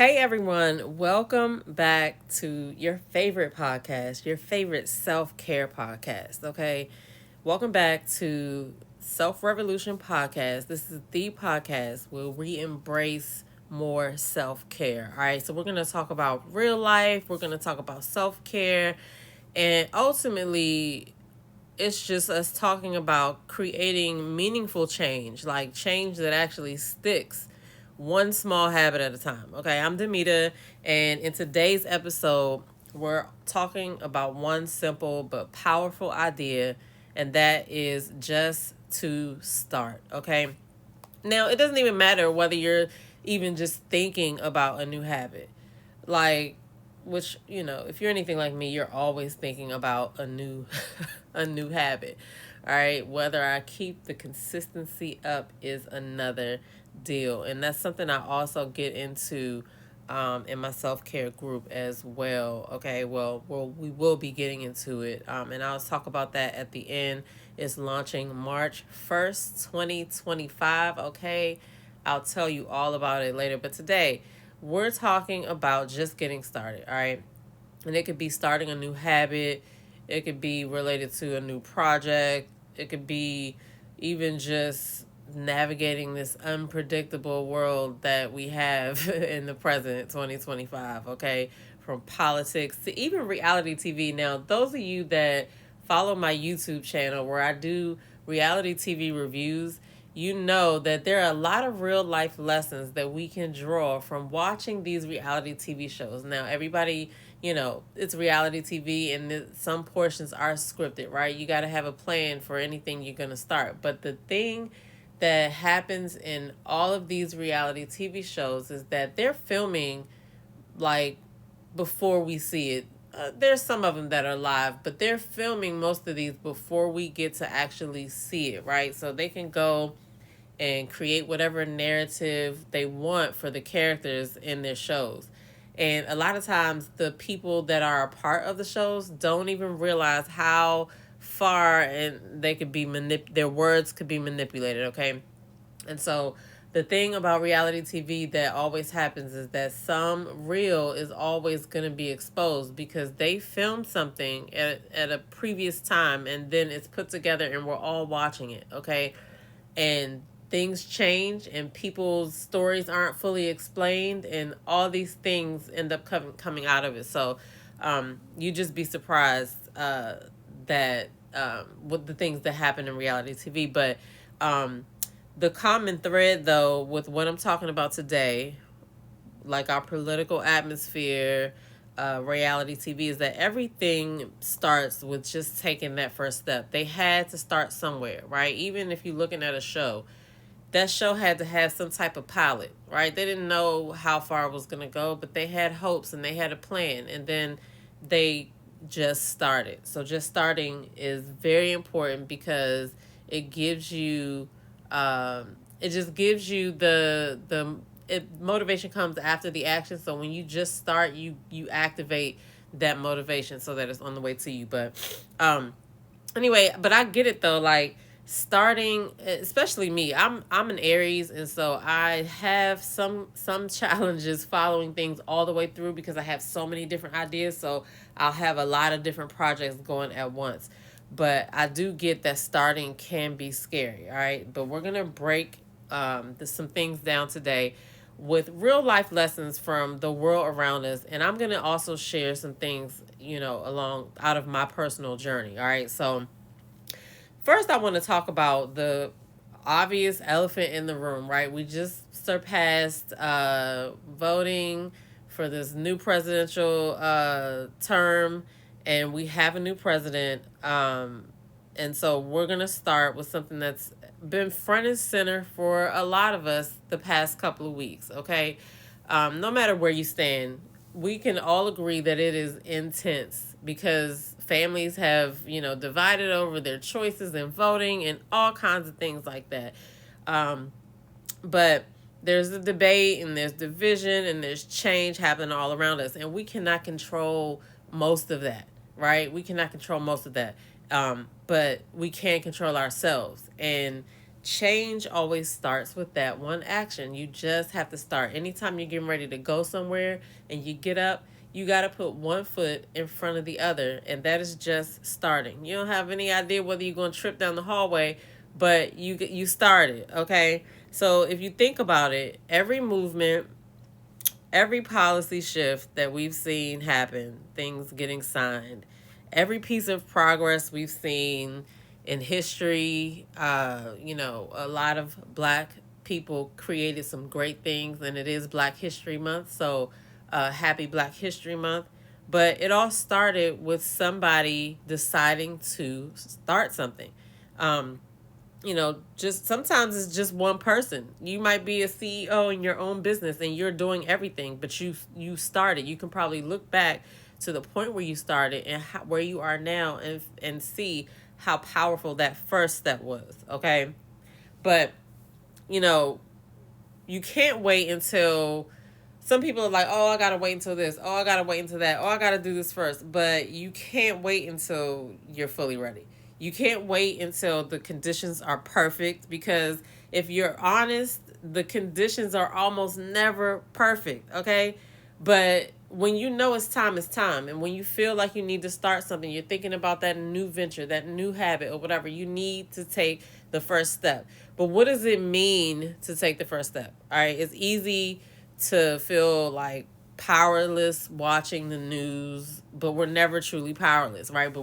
Hey everyone, welcome back to your favorite podcast, your favorite self care podcast. Okay, welcome back to Self Revolution Podcast. This is the podcast where we embrace more self care. All right, so we're going to talk about real life, we're going to talk about self care, and ultimately, it's just us talking about creating meaningful change, like change that actually sticks one small habit at a time. Okay, I'm Demita, and in today's episode, we're talking about one simple but powerful idea, and that is just to start. Okay, now it doesn't even matter whether you're even just thinking about a new habit, like, which, if you're anything like me, you're always thinking about a new a new habit. All right, whether I keep the consistency up is another deal, and that's something I also get into in my self-care group as well. Okay, we will be getting into it, and I'll talk about that at the end. It's launching March 1st, 2025. Okay, I'll tell you all about it later, but today we're talking about just getting started. All right, and it could be starting a new habit, it could be related to a new project, it could be even just navigating this unpredictable world that we have in the present 2025. Okay, from politics to even reality TV. Now, those of you that follow my YouTube channel where I do reality TV reviews, you know that there are a lot of real life lessons that we can draw from watching these reality TV shows. Now, everybody, it's reality TV, and some portions are scripted, right? You got to have a plan for anything you're going to start. But the thing that happens in all of these reality TV shows is that they're filming like before we see it. There's some of them that are live, but they're filming most of these before we get to actually see it, right? So they can go and create whatever narrative they want for the characters in their shows. And a lot of times, the people that are a part of the shows don't even realize how far and they could be their words could be manipulated. Okay, and so the thing about reality TV that always happens is that some real is always going to be exposed because they filmed something at a previous time, and then it's put together and we're all watching it. Okay, and things change and people's stories aren't fully explained, and all these things end up coming out of it. So you just be surprised that with the things that happen in reality TV. But the common thread, though, with what I'm talking about today, like our political atmosphere, reality TV, is that everything starts with just taking that first step. They had to start somewhere, right? Even if you're looking at a show, that show had to have some type of pilot, right? They didn't know how far it was going to go, but they had hopes and they had a plan, and then they just started. So just starting is very important because it gives you, it just gives you motivation comes after the action. So when you just start, you activate that motivation so that it's on the way to you. But anyway, but I get it though. Like starting, especially me, I'm an Aries, and so I have some challenges following things all the way through because I have so many different ideas. So I'll have a lot of different projects going at once. But I do get that starting can be scary. All right, but we're gonna break some things down today with real life lessons from the world around us, and I'm gonna also share some things, along out of my personal journey. All right, so first I want to talk about the obvious elephant in the room, right? We just surpassed voting for this new presidential term, and we have a new president. And so we're going to start with something that's been front and center for a lot of us the past couple of weeks, okay? No matter where you stand, we can all agree that it is intense because families have, divided over their choices in voting and all kinds of things like that. But there's a debate and there's division and there's change happening all around us, and we cannot control most of that, right? We cannot control most of that. But we can control ourselves. And change always starts with that one action. You just have to start. Anytime you're getting ready to go somewhere and you get up, you got to put one foot in front of the other, and that is just starting. You don't have any idea whether you're going to trip down the hallway, but you started, okay? So if you think about it, every movement, every policy shift that we've seen happen, things getting signed, every piece of progress we've seen in history, a lot of black people created some great things, and it is Black History Month. So, happy Black History Month. But it all started with somebody deciding to start something. Um, just sometimes it's just one person. You might be a CEO in your own business and you're doing everything, but you started. You can probably look back to the point where you started and where you are now, and see how powerful that first step was, okay? But, you know, you can't wait until some people are like, oh, I gotta wait until this, oh, I gotta wait until that, oh, I gotta do this first. But you can't wait until you're fully ready. You can't wait until the conditions are perfect, because if you're honest, the conditions are almost never perfect, okay? But when you know it's time, it's time. And when you feel like you need to start something, you're thinking about that new venture, that new habit, or whatever, you need to take the first step. But what does it mean to take the first step? All right, it's easy to feel like powerless watching the news, but we're never truly powerless, right?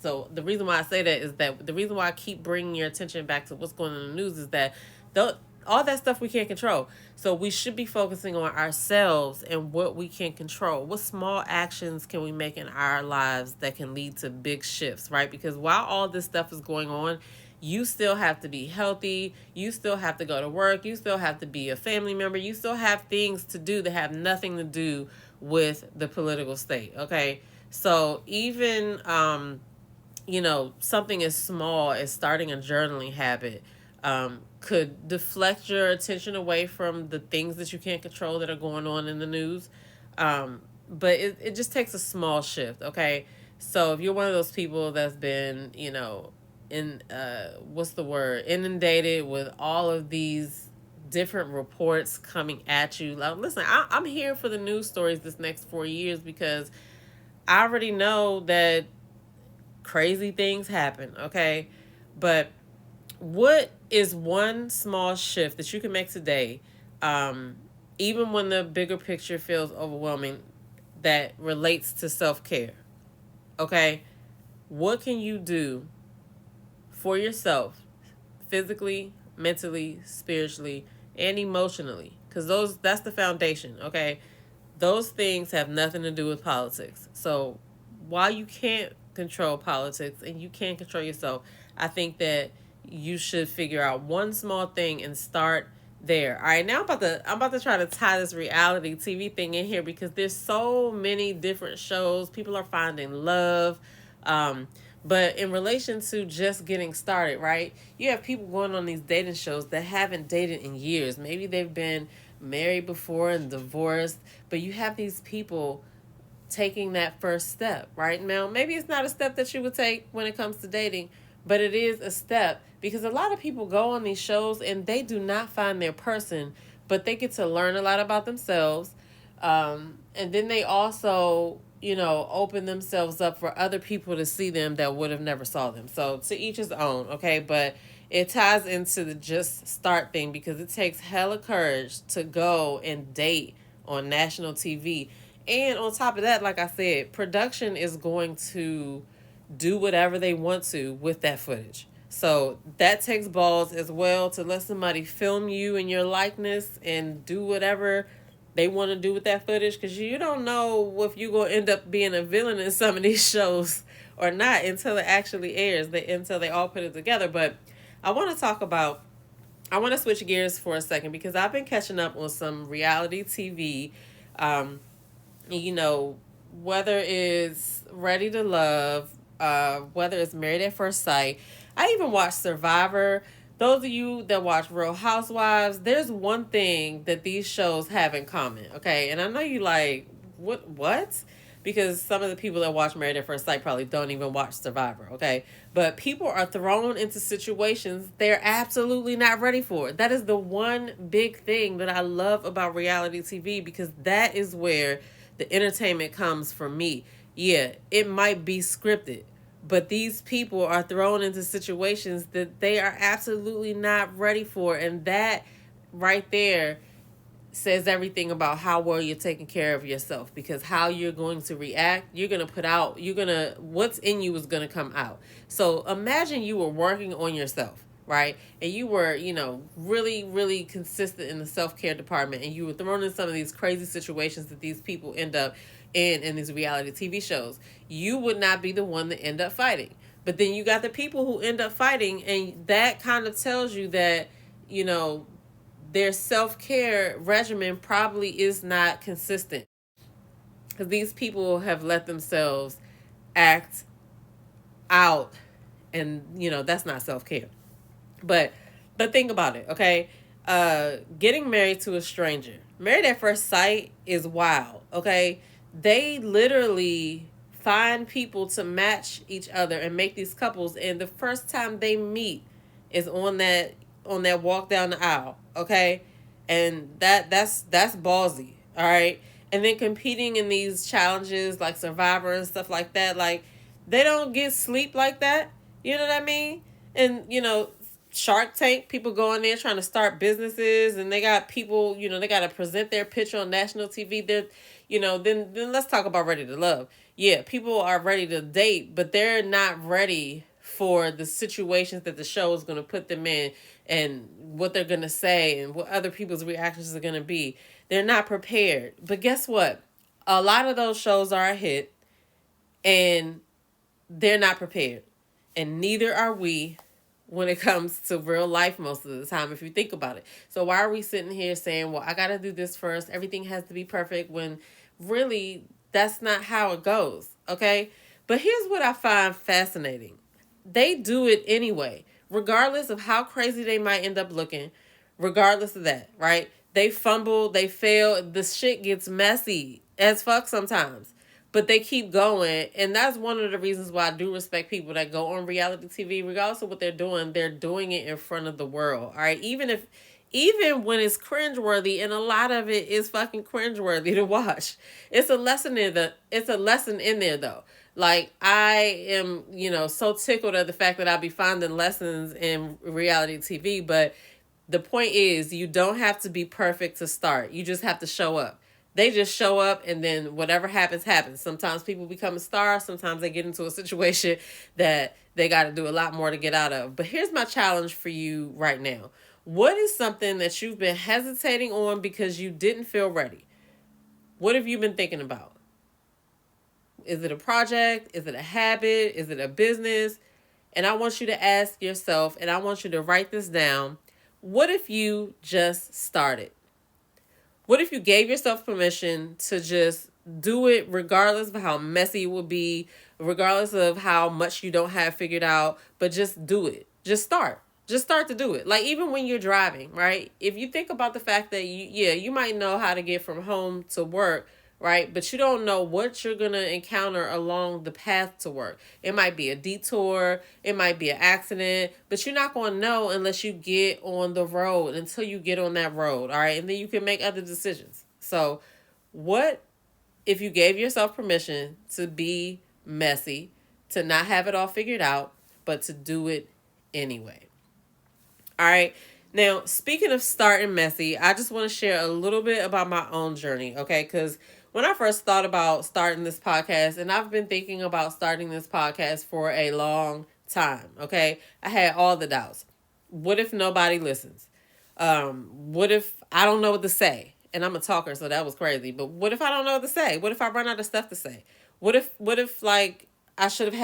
So the reason why I say that is that the reason why I keep bringing your attention back to what's going on in the news is that all that stuff we can't control. So we should be focusing on ourselves and what we can control. What small actions can we make in our lives that can lead to big shifts, right? Because while all this stuff is going on, you still have to be healthy. You still have to go to work. You still have to be a family member. You still have things to do that have nothing to do with the political state. Okay. So even, something as small as starting a journaling habit could deflect your attention away from the things that you can't control that are going on in the news. But it just takes a small shift. Okay. So if you're one of those people that's been, what's the word, inundated with all of these different reports coming at you, like, listen, I'm here for the news stories this next 4 years, because I already know that crazy things happen, okay? But what is one small shift that you can make today, even when the bigger picture feels overwhelming, that relates to self-care? Okay, what can you do for yourself, physically, mentally, spiritually, and emotionally? Because that's the foundation, okay? Those things have nothing to do with politics. So while you can't control politics and you can't control yourself, I think that you should figure out one small thing and start there. All right, now I'm about to try to tie this reality TV thing in here, because there's so many different shows. People are finding love. But in relation to just getting started, right? You have people going on these dating shows that haven't dated in years. Maybe they've been married before and divorced, but you have these people taking that first step, right? Now, maybe it's not a step that you would take when it comes to dating, but it is a step, because a lot of people go on these shows and they do not find their person, but they get to learn a lot about themselves. And then they also, open themselves up for other people to see them that would have never saw them. So to each his own, okay? But it ties into the just start thing, because it takes hella courage to go and date on national TV. And on top of that, like I said, production is going to do whatever they want to with that footage. So that takes balls as well, to let somebody film you in your likeness and do whatever they want to do with that footage, because you don't know if you're going to end up being a villain in some of these shows or not until it actually airs, until they all put it together. But I want to I want to switch gears for a second, because I've been catching up on some reality TV. Whether it's Ready to Love, whether it's Married at First Sight. I even watched Survivor. Those of you that watch Real Housewives, there's one thing that these shows have in common, okay? And I know you like, what? because some of the people that watch Married at First Sight probably don't even watch Survivor, okay? But people are thrown into situations they're absolutely not ready for. That is the one big thing that I love about reality TV, because that is where the entertainment comes for me. Yeah, it might be scripted, but these people are thrown into situations that they are absolutely not ready for. And that right there says everything about how well you're taking care of yourself, because how you're going to react, you're going to put out, what's in you is going to come out. So imagine you were working on yourself, right? And you were, really, really consistent in the self-care department, and you were thrown in some of these crazy situations that these people end up in these reality TV shows. You would not be the one that end up fighting. But then you got the people who end up fighting, and that kind of tells you that, their self-care regimen probably is not consistent, because these people have let themselves act out, and that's not self-care. But think about it, okay? Getting married to a stranger, Married at First Sight, is wild, okay? They literally find people to match each other and make these couples, and the first time they meet is on that walk down the aisle, okay? And that's ballsy, all right? And then competing in these challenges like Survivor and stuff like that, like, they don't get sleep like that. You know what I mean? And Shark Tank, people go in there trying to start businesses, and they got people, they got to present their picture on national TV. They're, then let's talk about Ready to Love. Yeah, people are ready to date, but they're not ready for the situations that the show is going to put them in, and what they're going to say, and what other people's reactions are going to be. They're not prepared. But guess what? A lot of those shows are a hit, and they're not prepared. And neither are we when it comes to real life most of the time, if you think about it. So why are we sitting here saying, well, I got to do this first, everything has to be perfect, when really that's not how it goes, okay? But here's what I find fascinating. They do it anyway, regardless of how crazy they might end up looking, regardless of that, right? They fumble, they fail, the shit gets messy as fuck sometimes. But they keep going, and that's one of the reasons why I do respect people that go on reality TV, regardless of what they're doing it in front of the world. All right, even when it's cringeworthy, and a lot of it is fucking cringeworthy to watch. It's a lesson in there though. Like, I am, so tickled at the fact that I'll be finding lessons in reality TV, but the point is, you don't have to be perfect to start. You just have to show up. They just show up, and then whatever happens, happens. Sometimes people become a star. Sometimes they get into a situation that they got to do a lot more to get out of. But here's my challenge for you right now. What is something that you've been hesitating on because you didn't feel ready? What have you been thinking about? Is it a project? Is it a habit? Is it a business? And I want you to ask yourself, and I want you to write this down. What if you just started? What if you gave yourself permission to just do it, regardless of how messy it will be, regardless of how much you don't have figured out, but just do it. Just start. Just start to do it. Like, even when you're driving, right? If you think about the fact that you might know how to get from home to work, right? But you don't know what you're going to encounter along the path to work. It might be a detour. It might be an accident. But you're not going to know unless you get on the road, until you get on that road, all right? And then you can make other decisions. So what if you gave yourself permission to be messy, to not have it all figured out, but to do it anyway? All right. Now, speaking of starting messy, I just want to share a little bit about my own journey, okay? Because when I first thought about starting this podcast, and I've been thinking about starting this podcast for a long time, okay? I had all the doubts. What if nobody listens? What if I don't know what to say? And I'm a talker, so that was crazy. But what if I don't know what to say? What if I run out of stuff to say? What if like should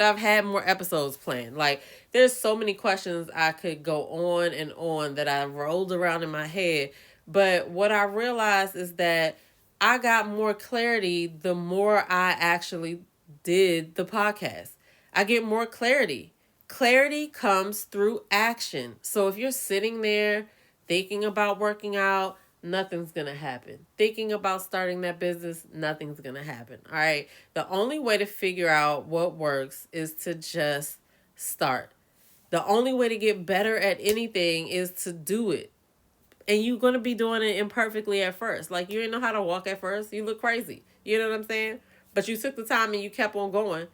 I have had more episodes planned? Like, there's so many questions I could go on and on that I rolled around in my head. But what I realized is that I got more clarity the more I actually did the podcast. I get more clarity. Clarity comes through action. So if you're sitting there thinking about working out, nothing's going to happen. Thinking about starting that business, nothing's going to happen. All right. The only way to figure out what works is to just start. The only way to get better at anything is to do it. And you're going to be doing it imperfectly at first. Like, you didn't know how to walk at first. You look crazy. You know what I'm saying? But you took the time and you kept on going.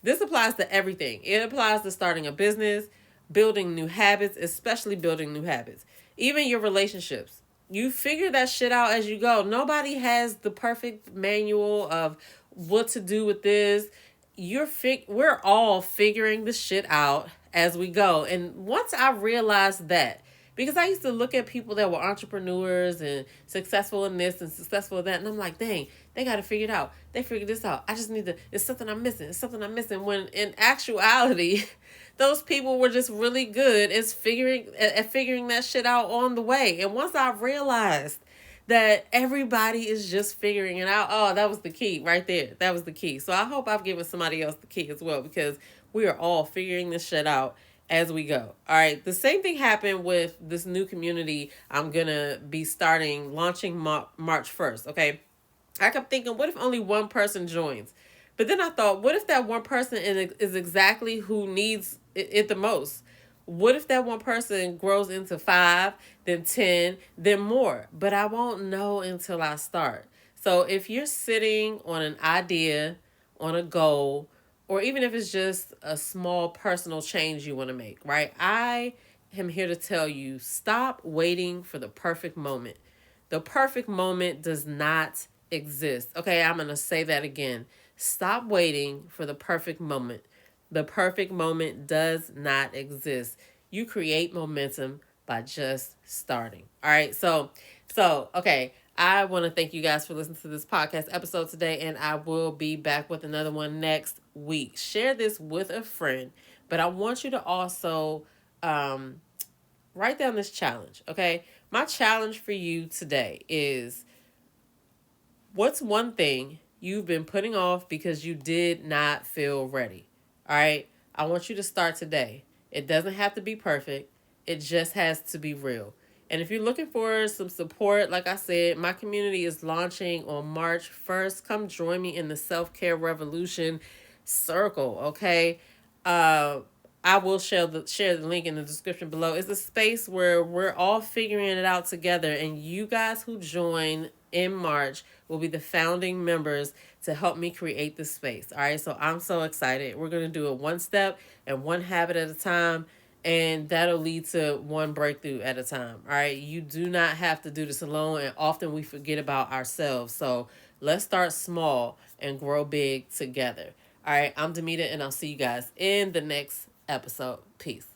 This applies to everything. It applies to starting a business, building new habits, especially building new habits. Even your relationships. You figure that shit out as you go. Nobody has the perfect manual of what to do with this. We're all figuring the shit out as we go. And once I realized that, because I used to look at people that were entrepreneurs and successful in this and successful in that, and I'm like, dang, they got to figure it out. They figured this out. I just need to, it's something I'm missing. It's something I'm missing. When in actuality, those people were just really good at figuring that shit out on the way. And once I realized that everybody is just figuring it out, oh, that was the key right there. That was the key. So I hope I've given somebody else the key as well, because we are all figuring this shit out as we go. All right. The same thing happened with this new community I'm going to be launching March 1st. Okay. I kept thinking, what if only one person joins? But then I thought, what if that one person is exactly who needs it the most? What if that one person grows into 5, then 10, then more? But I won't know until I start. So if you're sitting on an idea, on a goal, or even if it's just a small personal change you want to make, right? I am here to tell you, stop waiting for the perfect moment. The perfect moment does not exist. Okay, I'm going to say that again. Stop waiting for the perfect moment. The perfect moment does not exist. You create momentum by just starting. All right. Okay. I want to thank you guys for listening to this podcast episode today, and I will be back with another one next week. Share this with a friend, but I want you to also write down this challenge. Okay. My challenge for you today is, what's one thing you've been putting off because you did not feel ready? All right. I want you to start today. It doesn't have to be perfect. It just has to be real. And if you're looking for some support, like I said, my community is launching on March 1st. Come join me in the Self-Care Revolution circle, okay? I will share the link in the description below. It's a space where we're all figuring it out together, and you guys who join in March will be the founding members to help me create this space. All right, so I'm so excited. We're going to do it one step and one habit at a time, and that'll lead to one breakthrough at a time. All right, you do not have to do this alone, and often we forget about ourselves. So let's start small and grow big together. All right, I'm Demita, and I'll see you guys in the next episode. Peace.